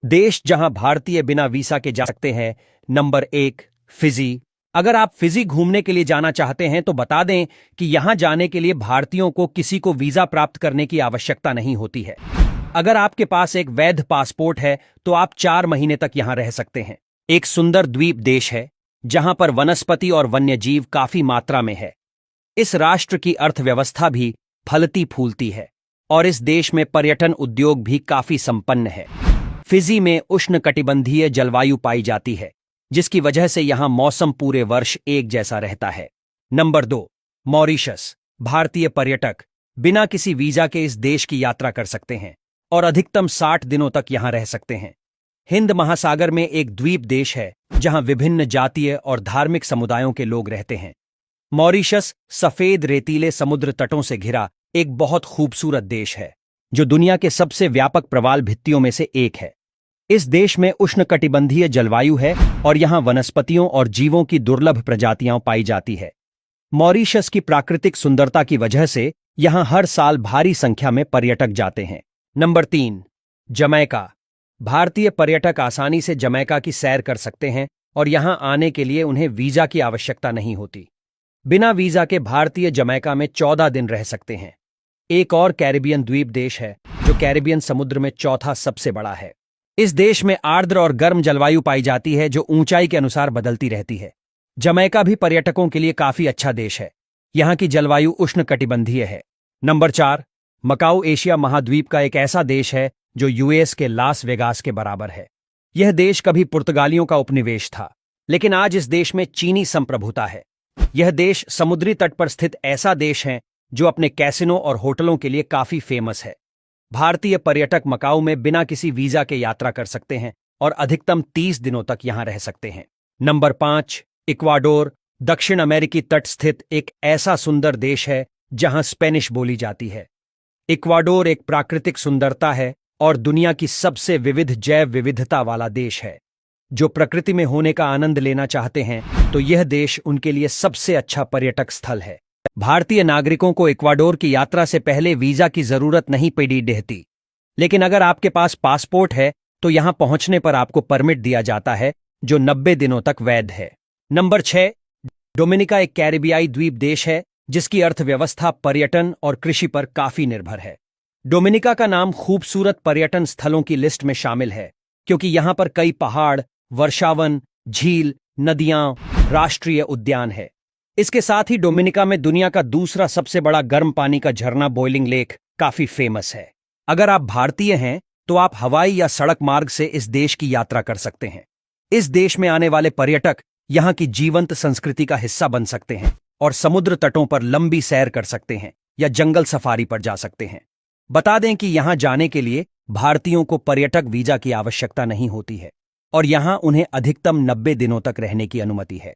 देश जहां भारतीय बिना वीसा के जा सकते हैं। Number 1, Fiji. अगर आप फिजी घूमने के लिए जाना चाहते हैं तो बता दें कि यहां जाने के लिए भारतीयों को किसी को वीजा प्राप्त करने की आवश्यकता नहीं होती है। अगर आपके पास एक वैध पासपोर्ट है तो आप 4 महीने तक यहां रह सकते हैं। एक सुंदर द्वीप देश है जहां पर वनस्पति और वन्यजीव काफी मात्रा में है। इस राष्ट्र की अर्थव्यवस्था भी फलती फूलती है और इस देश में पर्यटन उद्योग भी काफी संपन्न है। फिजी में उष्णकटिबंधीय जलवायु पाई जाती है जिसकी वजह से यहां मौसम पूरे वर्ष एक जैसा रहता है। Number 2, Mauritius. भारतीय पर्यटक बिना किसी वीजा के इस देश की यात्रा कर सकते हैं और अधिकतम 60 दिनों तक यहां रह सकते हैं। हिंद महासागर में एक द्वीप देश है जहां विभिन्न जातीय और धार्मिक समुदायों के लोग रहते हैं। मॉरिशस सफेद रेतीले समुद्र तटों से घिरा एक बहुत खूबसूरत देश है जो दुनिया के सबसे व्यापक प्रवाल भित्तियों में से एक है। इस देश में उष्णकटिबंधीय जलवायु है और यहां वनस्पतियों और जीवों की दुर्लभ प्रजातियां पाई जाती है। मॉरिशस की प्राकृतिक सुंदरता की वजह से यहां हर साल भारी संख्या में पर्यटक जाते हैं। Number 3, Jamaica. भारतीय पर्यटक आसानी से जमैका की सैर कर सकते हैं और यहां आने के लिए उन्हें वीजा की आवश्यकता नहीं होती। बिना वीजा के भारतीय जमैका में 14 दिन रह सकते हैं। एक और कैरिबियन द्वीप देश है जो कैरिबियन समुद्र में चौथा सबसे बड़ा है। इस देश में आर्द्र और गर्म जलवायु पाई जाती है जो ऊंचाई के अनुसार बदलती रहती है। जमैका भी पर्यटकों के लिए काफी अच्छा देश है। यहां की जलवायु उष्णकटिबंधीय है। नंबर 4, मकाऊ। एशिया महाद्वीप का एक ऐसा देश है जो यूएस के लास वेगास के बराबर है। यह देश कभी पुर्तगालियों का उपनिवेश था, लेकिन आज इस देश में चीनी संप्रभुता है। यह देश समुद्री तट पर स्थित ऐसा देश है जो अपने कैसिनो और होटलों के लिए काफी फेमस है। भारतीय पर्यटक मकाऊ में बिना किसी वीजा के यात्रा कर सकते हैं और अधिकतम 30 दिनों तक यहां रह सकते हैं। Number 5, Ecuador. दक्षिण अमेरिकी तट स्थित एक ऐसा सुंदर देश है जहां स्पेनिश बोली जाती है। इक्वाडोर एक प्राकृतिक सुंदरता है और दुनिया की सबसे विविध जैव विविधता वाला देश है। जो प्रकृति में होने का आनंद लेना चाहते हैं तो यह देश उनके लिए सबसे अच्छा पर्यटक स्थल है। भारतीय नागरिकों को इक्वाडोर की यात्रा से पहले वीजा की जरूरत नहीं पड़ी रहती, लेकिन अगर आपके पास पासपोर्ट है तो यहां पहुंचने पर आपको परमिट दिया जाता है जो 90 दिनों तक वैध है। नंबर 6, डोमिनिका। एक कैरिबियाई द्वीप देश है जिसकी अर्थव्यवस्था पर्यटन और कृषि पर काफी निर्भर है। डोमिनिका का नाम खूबसूरत पर्यटन स्थलों की लिस्ट में शामिल है क्योंकि यहां पर कई पहाड़, वर्षावन, झील, नदियां, राष्ट्रीय उद्यान है। इसके साथ ही डोमिनिका में दुनिया का दूसरा सबसे बड़ा गर्म पानी का झरना बॉइलिंग लेक काफी फेमस है। अगर आप भारतीय हैं तो आप हवाई या सड़क मार्ग से इस देश की यात्रा कर सकते हैं। इस देश में आने वाले पर्यटक यहां की जीवंत संस्कृति का हिस्सा बन सकते हैं और समुद्र तटों पर लंबी सैर कर सकते हैं या जंगल सफारी पर जा सकते हैं। बता दें कि यहां जाने के लिए भारतीयों को पर्यटक वीजा की आवश्यकता नहीं होती है और यहां उन्हें अधिकतम 90 दिनों तक रहने की अनुमति है।